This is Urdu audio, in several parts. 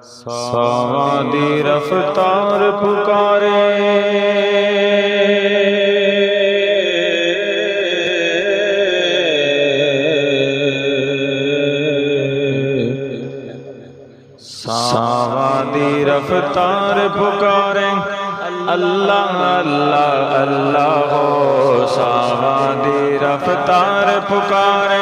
سوادی رفتار پکارے سوادی رفتار پکارے اللہ اللہ اللہ ہو سوادی رفتار پکارے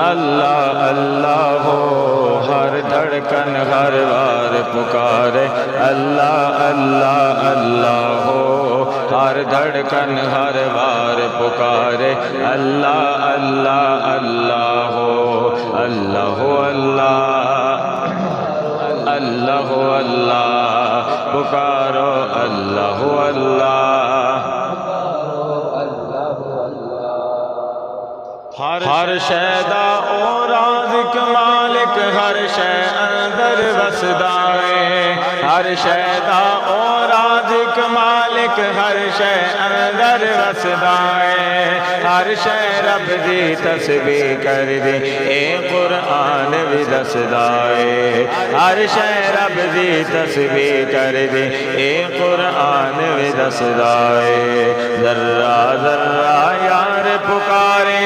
اللہ اللہ ہو ہر دھڑکن ہر بار پکارے اللہ اللہ اللہ ہو ہر دھڑکن ہر بار پکارے اللہ اللہ اللہ ہو اللہ اللہ اللہ اللہ پکارو اللہ اللہ ہر شیدا او رازق مالک ہر شے اندر وسدائے ہر شیدا او رازق مالک ہر شے اندر وسدائے ہر شے رب دی تسبیح کر دی اے قرآن بھی دسدائے ہر شے رب دی تسبیح کر دی اے قرآن بھی دسدائے ذرہ ذرہ یار پکارے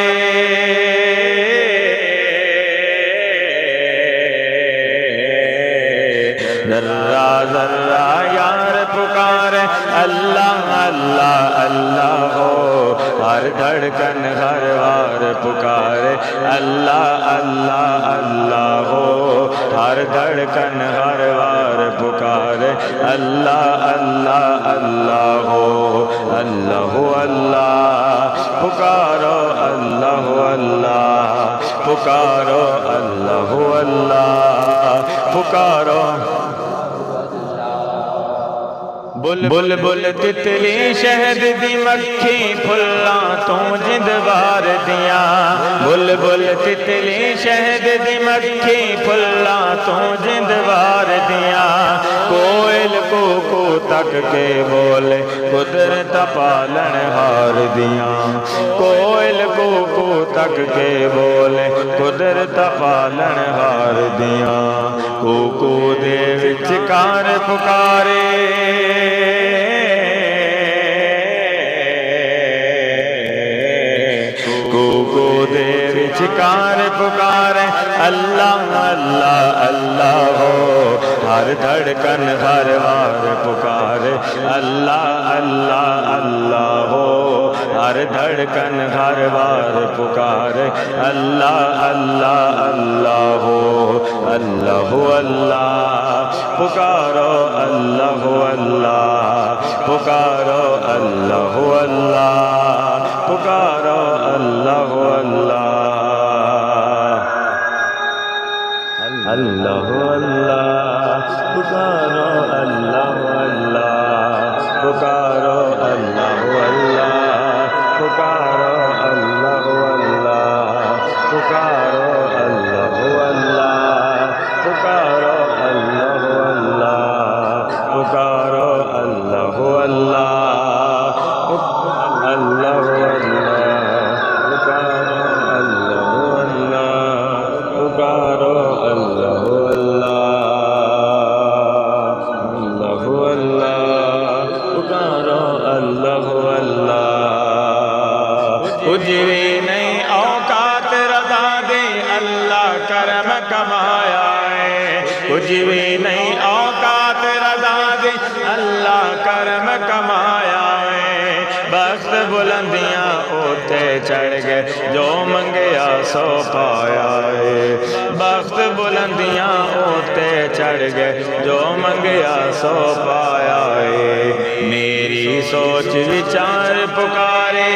ذرہ ذرہ یار پکارے اللہ اللہ اللہ ہو ہر دھڑکن ہر بار پکارے اللہ اللہ اللہ ہو ہر دھڑکن ہر بار پکارے اللہ اللہ اللہ ہو اللہ اللہ پکارو اللہ اللہ پکارو اللہ اللہ پکارو بل بل تتلی شہد دی مکھی پھلاں تو جند بار دیاں بل بل تتلی شہد دی مکھی پھلاں تو جند بار دیاں کوئل کو تک کے بولے قدرت پالن ہار دیاں کوئل کو تک کے بولے قدرت پالن ہار دیاں کو دے وچکار پکارے دے وچکار پکارے اللہ اللہ اللہ ہو ہر دھڑکن ہر بار پکارے اللہ اللہ اللہ ہو ہر دھڑکن ہر بار پکارے اللہ اللہ اللہ ہو اللہ اللہ پکارو اللہ اللہ پکارو اللہ اللہ پکارو اللہ اللہ اللہ اللہ پکارو اللہ اللہ پکارو اللہ اللہ پکارو اللہ اللہ پکارو اللہ اللہ پکارو اللہ اللہ پکارو اللہ اللہ اللہ پکارو اللہ اللہ اللہ پکارو اللہ اللہ اجری نہیں اوقات رضا دے اللہ کرم کمایا ہے اجری نہیں اوقات رضا دے اللہ کرم کمایا ہے بخت بلندیاں اوتے چڑھ گئے جو منگیا سو پایا ہے بخت بلندیاں اوتے چڑھ گئے جو منگیا سو پایا ہے میری سوچ وچار پکارے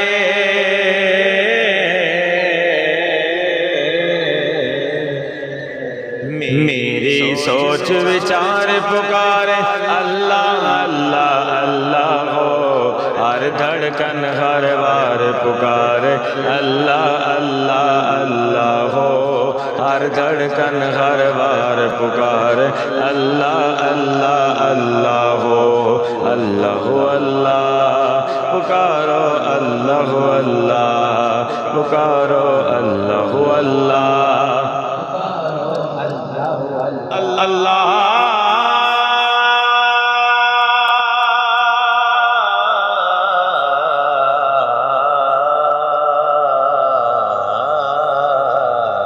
میری سوچ وچار پکارے اللہ اللہ اللہ ہو ہر دھڑکن ہر بار پکارے اللہ اللہ اللہ ہو ہر دھڑکن ہر بار پکارے اللہ اللہ اللہ ہو اللہ اللہ پکارو اللہ اللہ پکارو اللہ اللہ اللہ